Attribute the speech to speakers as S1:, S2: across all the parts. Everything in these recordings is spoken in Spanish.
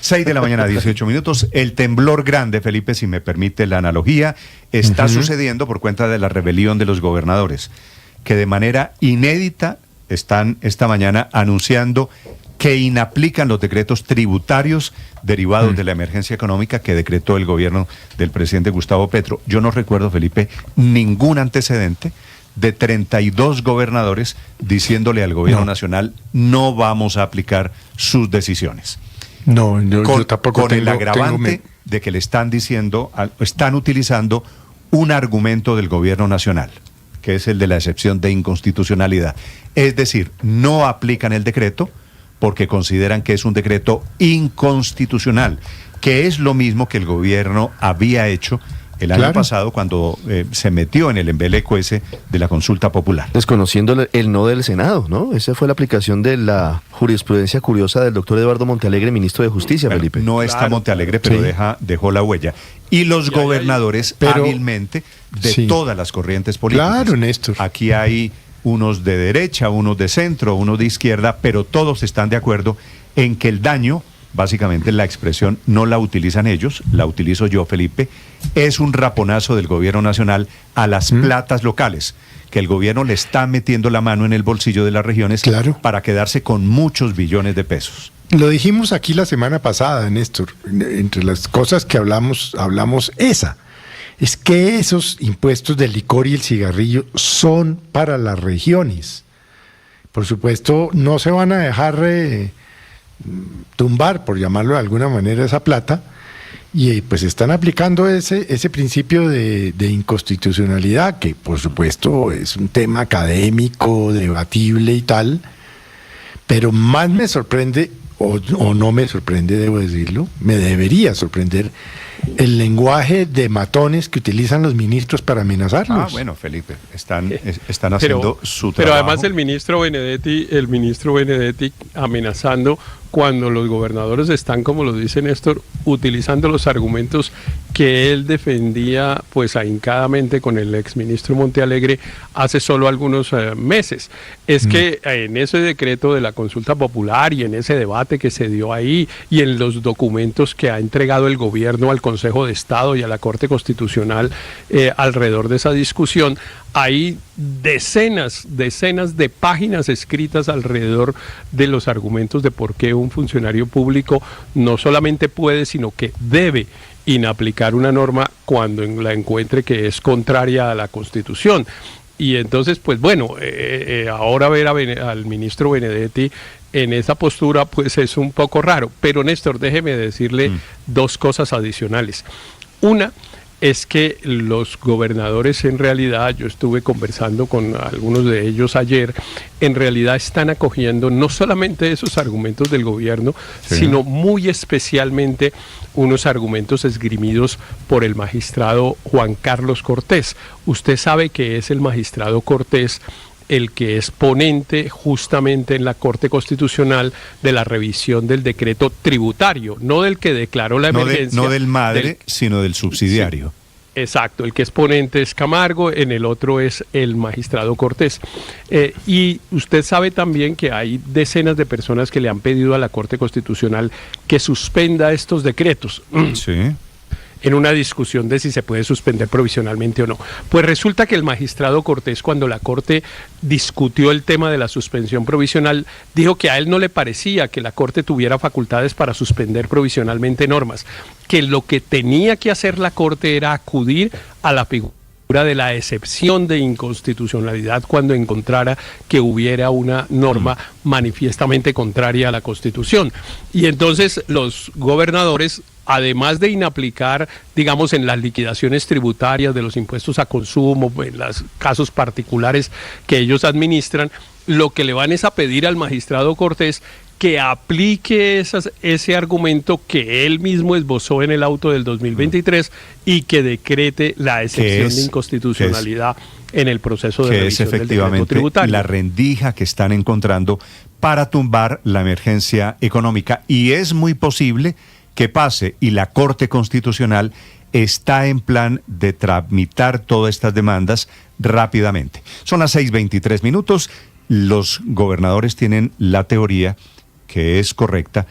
S1: 6 de la mañana, 18 minutos. El temblor grande, Felipe, si me permite la analogía, está sucediendo por cuenta de la rebelión de los gobernadores, que de manera inédita están esta mañana anunciando que inaplican los decretos tributarios derivados de la emergencia económica que decretó el gobierno del presidente Gustavo Petro. Yo no recuerdo, Felipe, ningún antecedente de 32 gobernadores diciéndole al gobierno nacional no vamos a aplicar sus decisiones.
S2: No, yo tampoco
S1: con el agravante de que le están diciendo, están utilizando un argumento del gobierno nacional, que es el de la excepción de inconstitucionalidad. Es decir, no aplican el decreto porque consideran que es un decreto inconstitucional, que es lo mismo que el gobierno había hecho el año pasado cuando se metió en el embeleco ese de la consulta popular.
S3: Desconociendo el no del Senado, ¿no? Esa fue la aplicación de la jurisprudencia curiosa del doctor Eduardo Montealegre, ministro de Justicia,
S1: bueno,
S3: Felipe.
S1: No está Montealegre, pero dejó la huella. Y los gobernadores hábilmente de todas las corrientes políticas.
S2: Claro, Néstor.
S1: Aquí hay unos de derecha, unos de centro, unos de izquierda, pero todos están de acuerdo en que el daño, básicamente la expresión no la utilizan ellos, la utilizo yo, Felipe, es un raponazo del gobierno nacional a las platas locales, que el gobierno le está metiendo la mano en el bolsillo de las regiones para quedarse con muchos billones de pesos.
S2: Lo dijimos aquí la semana pasada, Néstor, entre las cosas que hablamos esa. Es que esos impuestos del licor y el cigarrillo son para las regiones. Por supuesto, no se van a dejar tumbar, por llamarlo de alguna manera, esa plata, y pues están aplicando ese principio de inconstitucionalidad, que por supuesto es un tema académico, debatible y tal, pero más me sorprende, o no me sorprende, debo decirlo, me debería sorprender el lenguaje de matones que utilizan los ministros para amenazarlos.
S1: Ah, bueno, Felipe, están haciendo su trabajo.
S4: Pero además el ministro Benedetti amenazando cuando los gobernadores están, como lo dice Néstor, utilizando los argumentos que él defendía pues ahincadamente con el exministro Montealegre hace solo algunos meses. Es que en ese decreto de la consulta popular y en ese debate que se dio ahí y en los documentos que ha entregado el gobierno al Consejo de Estado y a la Corte Constitucional alrededor de esa discusión, hay decenas de páginas escritas alrededor de los argumentos de por qué un funcionario público no solamente puede, sino que debe inaplicar una norma cuando la encuentre que es contraria a la Constitución. Y entonces, pues bueno, ahora ver al ministro Benedetti en esa postura, pues es un poco raro. Pero Néstor, déjeme decirle dos cosas adicionales. Una es que los gobernadores en realidad, yo estuve conversando con algunos de ellos ayer, en realidad están acogiendo no solamente esos argumentos del gobierno, sino muy especialmente unos argumentos esgrimidos por el magistrado Juan Carlos Cortés. Usted sabe que es el magistrado Cortés el que es ponente justamente en la Corte Constitucional de la revisión del decreto tributario, no del que declaró la emergencia.
S1: No del madre, sino del subsidiario.
S4: Sí, exacto, el que es ponente es Camargo, en el otro es el magistrado Cortés. Y usted sabe también que hay decenas de personas que le han pedido a la Corte Constitucional que suspenda estos decretos.
S1: Sí.
S4: En una discusión de si se puede suspender provisionalmente o no. Pues resulta que el magistrado Cortés, cuando la Corte discutió el tema de la suspensión provisional, dijo que a él no le parecía que la Corte tuviera facultades para suspender provisionalmente normas, que lo que tenía que hacer la Corte era acudir a la figura de la excepción de inconstitucionalidad cuando encontrara que hubiera una norma manifiestamente contraria a la Constitución. Y entonces los gobernadores, además de inaplicar, digamos, en las liquidaciones tributarias de los impuestos a consumo, en los casos particulares que ellos administran, lo que le van es a pedir al magistrado Cortés que aplique ese argumento que él mismo esbozó en el auto del 2023 y que decrete la excepción de inconstitucionalidad en el proceso de revisión del decreto tributario.
S1: La rendija que están encontrando para tumbar la emergencia económica. Y es muy posible que pase, y la Corte Constitucional está en plan de tramitar todas estas demandas rápidamente. Son las 6:23 minutos. Los gobernadores tienen la teoría, que es correcta,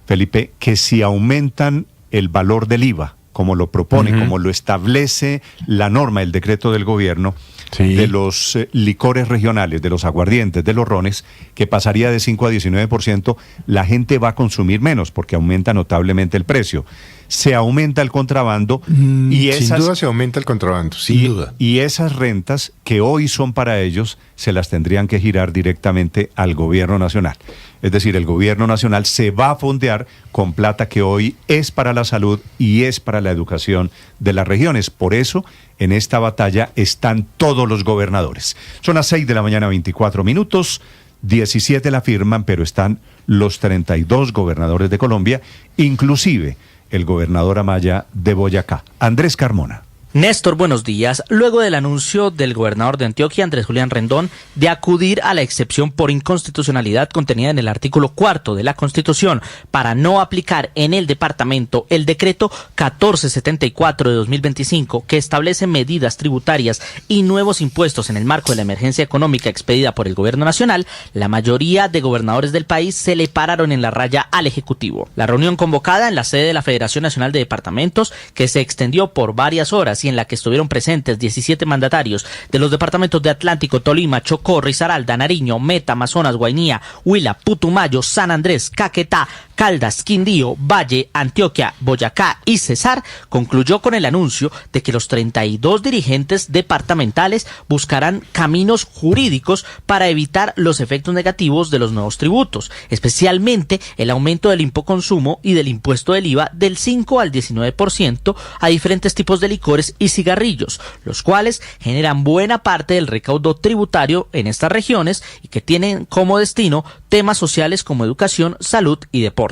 S1: Felipe, que si aumentan el valor del IVA, como lo propone, como lo establece la norma, el decreto del gobierno, de los licores regionales, de los aguardientes, de los rones, que pasaría de 5 a 19%, la gente va a consumir menos porque aumenta notablemente el precio. Se aumenta el contrabando y
S2: sin duda se aumenta el contrabando, sin duda.
S1: Y esas rentas que hoy son para ellos se las tendrían que girar directamente al gobierno nacional. Es decir, el gobierno nacional se va a fondear con plata que hoy es para la salud y es para la educación de las regiones. Por eso, en esta batalla están todos los gobernadores. Son las 6 de la mañana, 24 minutos. 17 la firman, pero están los 32 gobernadores de Colombia, inclusive el gobernador Amaya de Boyacá, Andrés Carmona.
S5: Néstor, buenos días. Luego del anuncio del gobernador de Antioquia, Andrés Julián Rendón, de acudir a la excepción por inconstitucionalidad contenida en el artículo 4 de la Constitución para no aplicar en el departamento el decreto 1474 de 2025 que establece medidas tributarias y nuevos impuestos en el marco de la emergencia económica expedida por el gobierno nacional, la mayoría de gobernadores del país se le pararon en la raya al Ejecutivo. La reunión convocada en la sede de la Federación Nacional de Departamentos, que se extendió por varias horas y en la que estuvieron presentes 17 mandatarios de los departamentos de Atlántico, Tolima, Chocó, Risaralda, Nariño, Meta, Amazonas, Guainía, Huila, Putumayo, San Andrés, Caquetá, Caldas, Quindío, Valle, Antioquia, Boyacá y Cesar, concluyó con el anuncio de que los 32 dirigentes departamentales buscarán caminos jurídicos para evitar los efectos negativos de los nuevos tributos, especialmente el aumento del impoconsumo y del impuesto del IVA del 5 al 19% a diferentes tipos de licores y cigarrillos, los cuales generan buena parte del recaudo tributario en estas regiones y que tienen como destino temas sociales como educación, salud y deporte.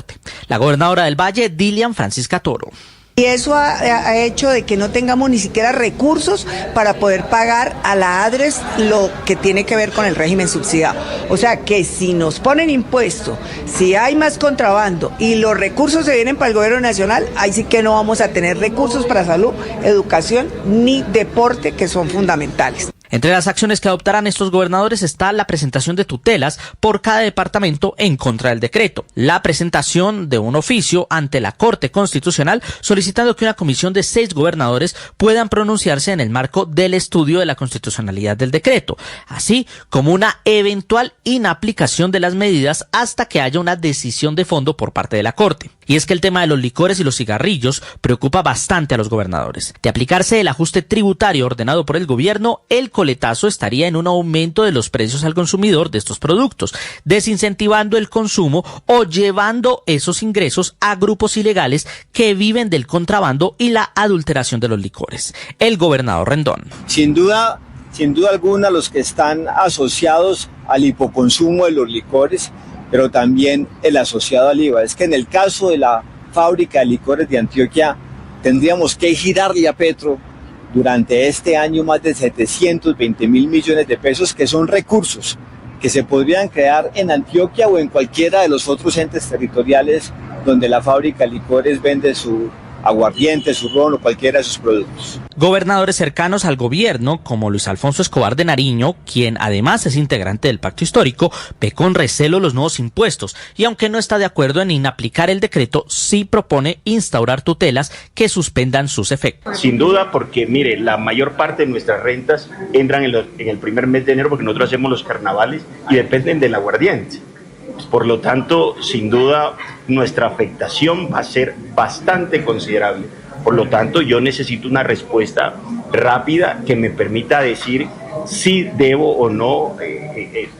S5: La gobernadora del Valle, Dilian Francisca Toro.
S6: Y eso ha hecho de que no tengamos ni siquiera recursos para poder pagar a la ADRES lo que tiene que ver con el régimen subsidiado. O sea que si nos ponen impuesto, si hay más contrabando y los recursos se vienen para el gobierno nacional, ahí sí que no vamos a tener recursos para salud, educación ni deporte, que son fundamentales.
S5: Entre las acciones que adoptarán estos gobernadores está la presentación de tutelas por cada departamento en contra del decreto, la presentación de un oficio ante la Corte Constitucional solicitando que una comisión de 6 gobernadores puedan pronunciarse en el marco del estudio de la constitucionalidad del decreto, así como una eventual inaplicación de las medidas hasta que haya una decisión de fondo por parte de la Corte. Y es que el tema de los licores y los cigarrillos preocupa bastante a los gobernadores. De aplicarse el ajuste tributario ordenado por el gobierno, el coletazo estaría en un aumento de los precios al consumidor de estos productos, desincentivando el consumo o llevando esos ingresos a grupos ilegales que viven del contrabando y la adulteración de los licores. El gobernador Rendón.
S7: Sin duda alguna, los que están asociados al hipoconsumo de los licores, pero también el asociado al IVA. Es que en el caso de la fábrica de licores de Antioquia, tendríamos que girarle a Petro durante este año más de 720 mil millones de pesos, que son recursos que se podrían crear en Antioquia o en cualquiera de los otros entes territoriales donde la fábrica de licores vende su aguardiente, su ron o cualquiera de sus productos.
S5: Gobernadores cercanos al gobierno, como Luis Alfonso Escobar de Nariño, quien además es integrante del pacto histórico, ve con recelo los nuevos impuestos y aunque no está de acuerdo en inaplicar el decreto, sí propone instaurar tutelas que suspendan sus efectos.
S8: Sin duda, porque mire, la mayor parte de nuestras rentas entran en el primer mes de enero porque nosotros hacemos los carnavales y dependen del aguardiente. Por lo tanto, sin duda, nuestra afectación va a ser bastante considerable. Por lo tanto, yo necesito una respuesta rápida que me permita decir si debo o no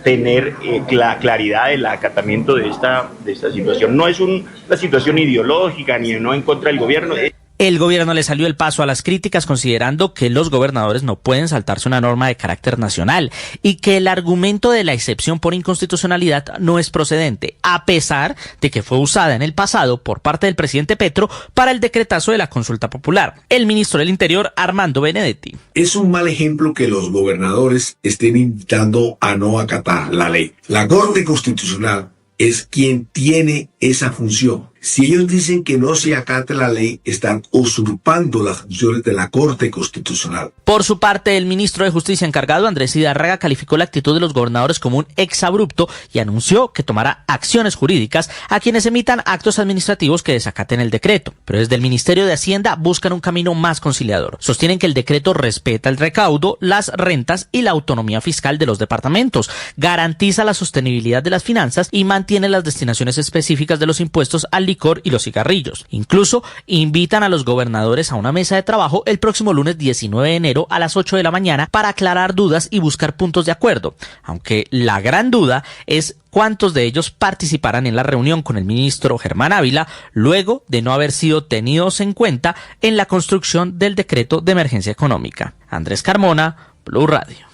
S8: tener la claridad del acatamiento de esta situación. No es una situación ideológica ni no en contra del gobierno.
S5: El gobierno le salió el paso a las críticas considerando que los gobernadores no pueden saltarse una norma de carácter nacional y que el argumento de la excepción por inconstitucionalidad no es procedente, a pesar de que fue usada en el pasado por parte del presidente Petro para el decretazo de la consulta popular. El ministro del Interior, Armando Benedetti.
S9: Es un mal ejemplo que los gobernadores estén invitando a no acatar la ley. La Corte Constitucional es quien tiene esa función. Si ellos dicen que no se acate la ley, están usurpando las funciones de la Corte Constitucional.
S5: Por su parte, el ministro de Justicia encargado, Andrés Zidárraga, calificó la actitud de los gobernadores como un exabrupto y anunció que tomará acciones jurídicas a quienes emitan actos administrativos que desacaten el decreto. Pero desde el Ministerio de Hacienda buscan un camino más conciliador. Sostienen que el decreto respeta el recaudo, las rentas y la autonomía fiscal de los departamentos, garantiza la sostenibilidad de las finanzas y mantiene las destinaciones específicas de los impuestos al licor y los cigarrillos. Incluso invitan a los gobernadores a una mesa de trabajo el próximo lunes 19 de enero a las 8 de la mañana para aclarar dudas y buscar puntos de acuerdo, aunque la gran duda es cuántos de ellos participarán en la reunión con el ministro Germán Ávila luego de no haber sido tenidos en cuenta en la construcción del decreto de emergencia económica. Andrés Carmona, Blue Radio.